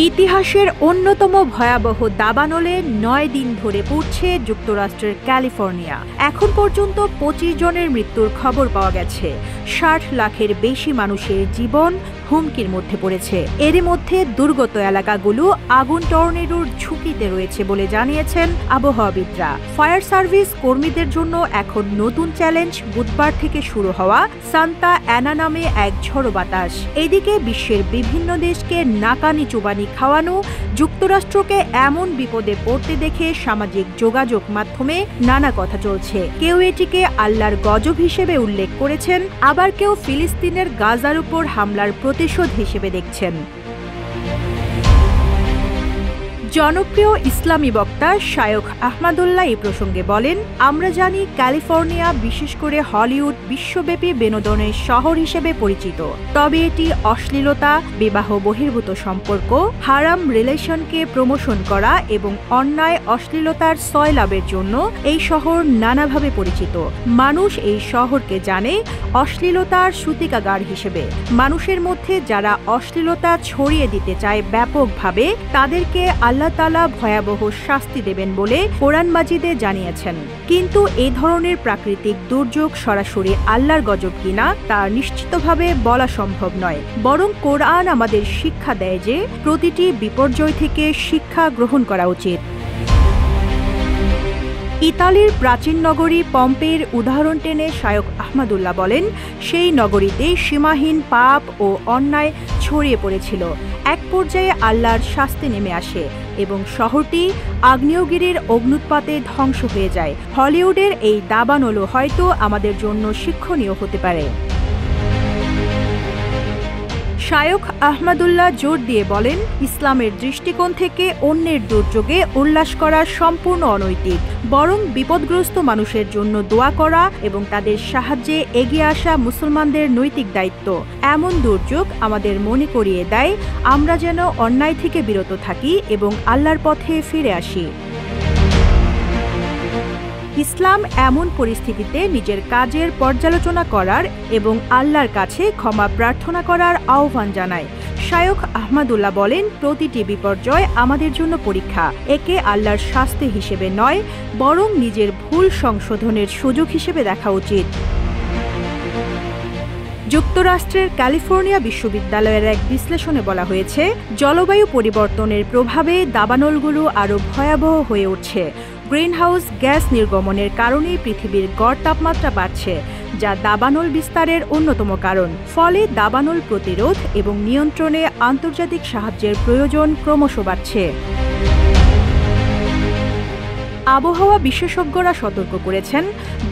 ইতিহাসের অন্যতম ভয়াবহ দাবানলে ৯ দিন ধরে পুড়ছে যুক্তরাষ্ট্রের ক্যালিফোর্নিয়া। এখন পর্যন্ত ২৫ জনের মৃত্যুর খবর পাওয়া গেছে। ৬০ লাখের বেশি মানুষের জীবন হুমকির মধ্যে পড়েছে। এরই মধ্যে দুর্গত এলাকাগুলো আগুন টর্নেডোর ঝুঁকিতে রয়েছে বলে জানিয়েছেন আবহাওয়াবিদরা। ফায়ার সার্ভিস কর্মীদের জন্য এখন নতুন চ্যালেঞ্জ বুধবার থেকে শুরু হওয়া সান্তা অ্যানা নামে এক ঝড়ো বাতাস। এদিকে বিশ্বের বিভিন্ন দেশকে নাকানি চুবানি খাওয়ানো, যুক্তরাষ্ট্রকে এমন বিপদে পড়তে দেখে সামাজিক যোগাযোগ মাধ্যমে নানা কথা চলছে। কেউ এটিকে আল্লাহর গজব হিসেবে উল্লেখ করেছেন, আবার কেউ ফিলিস্তিনের গাজার উপর হামলার প্রতিশোধ হিসেবে দেখছেন। জনপ্রিয় ইসলামী বক্তা শায়খ আহমদুল্লাহ এই প্রসঙ্গে বলেন, আমরা জানি ক্যালিফোর্নিয়া বিশেষ করে হলিউড বিশ্বব্যাপী বিনোদনের শহর হিসেবে পরিচিত। তবে এটি অশ্লীলতা, বিবাহ বহির্ভূত সম্পর্ক, হারাম রিলেশনকে প্রমোশন করা এবং অন্যায় অশ্লীলতার সয় লাভের জন্য এই শহর নানাভাবে পরিচিত। মানুষ এই শহরকে জানে অশ্লীলতার সূতিকাগার হিসেবে। মানুষের মধ্যে যারা অশ্লীলতা ছড়িয়ে দিতে চায় ব্যাপকভাবে, তাদেরকে আল্লাহ তাআলা ভয়াবহ শাস্তি দেবেন বলে কোরআন মাজিদে জানিয়েছেন। কিন্তু এই ধরনের প্রাকৃতিক দুর্যোগ সরাসরি আল্লাহর গজব কিনা তা নিশ্চিতভাবে বলা সম্ভব নয়। বরং কোরআন আমাদের শিক্ষা দেয় যে প্রতিটি বিপর্যয় থেকে শিক্ষা গ্রহণ করা উচিত। ইতালির প্রাচীন নগরী পম্পের উদাহরণ টেনে শায়খ আহমদুল্লাহ বলেন, সেই নগরীতে সীমাহীন পাপ ও অন্যায় ছড়িয়ে পড়েছিল। এক পর্যায়ে আল্লাহর শাস্তি নেমে আসে এবং শহরটি আগ্নেয়গিরির অগ্ন্যুৎপাতে ধ্বংস হয়ে যায়। হলিউডের এই দাবানলও হয়তো আমাদের জন্য শিক্ষণীয় হতে পারে। শায়খ আহমদুল্লাহ জোর দিয়ে বলেন, ইসলামের দৃষ্টিকোণ থেকে অন্যের দুর্যোগে উল্লাস করা সম্পূর্ণ অনৈতিক। বরং বিপদগ্রস্ত মানুষের জন্য দোয়া করা এবং তাদের সাহায্যে এগিয়ে আসা মুসলমানদের নৈতিক দায়িত্ব। এমন দুর্যোগ আমাদের মনে করিয়ে দেয় আমরা যেন অন্যায় থেকে বিরত থাকি এবং আল্লাহর পথে ফিরে আসি। ইসলাম এমন পরিস্থিতিতে নিজের কাজের পর্যালোচনা করার এবং আল্লাহর কাছে ক্ষমা প্রার্থনা করার আহ্বান জানায়। শায়খ আহমদুল্লাহ বলেন, প্রতিটি বিপর্যয় আমাদের জন্য পরীক্ষা। একে আল্লাহর শাস্তি হিসেবে নয়, বরং নিজের ভুল সংশোধনের সুযোগ হিসেবে দেখা উচিত। যুক্তরাষ্ট্রের ক্যালিফোর্নিয়া বিশ্ববিদ্যালয়ের এক বিশ্লেষণে বলা হয়েছে, জলবায়ু পরিবর্তনের প্রভাবে দাবানলগুলো আরও ভয়াবহ হয়ে উঠছে। গ্রিনহাউস গ্যাস নির্গমনের কারণে পৃথিবীর গড় তাপমাত্রা বাড়ছে, যা দাবানল বিস্তারের অন্যতম কারণ। ফলে দাবানল প্রতিরোধ এবং নিয়ন্ত্রণে আন্তর্জাতিক সাহায্যের প্রয়োজন ক্রমশ বাড়ছে। আবহাওয়া বিশেষজ্ঞরা সতর্ক করেছেন,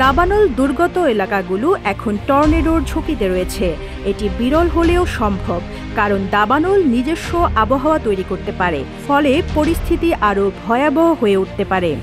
দাবানল দুর্গত এলাকাগুলো এখন টর্নেডোর ঝুঁকিতে রয়েছে। এটি বিরল হলেও সম্ভব, কারণ দাবানল নিজস্ব আবহাওয়া তৈরি করতে পারে। ফলে পরিস্থিতি আরও ভয়াবহ হয়ে উঠতে পারে।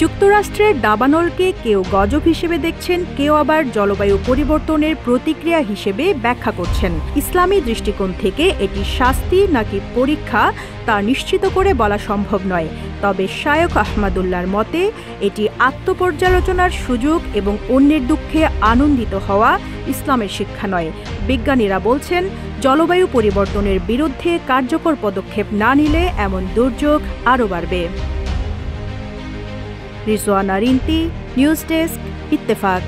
যুক্তরাষ্ট্রের দাবানলকে কেউ গজব হিসেবে দেখছেন, কেউ আবার জলবায়ু পরিবর্তনের প্রতিক্রিয়া হিসেবে ব্যাখ্যা করছেন। ইসলামী দৃষ্টিকোণ থেকে এটি শাস্তি নাকি পরীক্ষা তা নিশ্চিত করে বলা সম্ভব নয়। তবে শায়খ আহমদুল্লাহর মতে এটি আত্মপর্যালোচনার সুযোগ এবং অন্যের দুঃখে আনন্দিত হওয়া ইসলামের শিক্ষা নয়। বিজ্ঞানীরা বলছেন, জলবায়ু পরিবর্তনের বিরুদ্ধে কার্যকর পদক্ষেপ না নিলে এমন দুর্যোগ আরও বাড়বে। Rizwana Rinti, news desk, Ittefaq.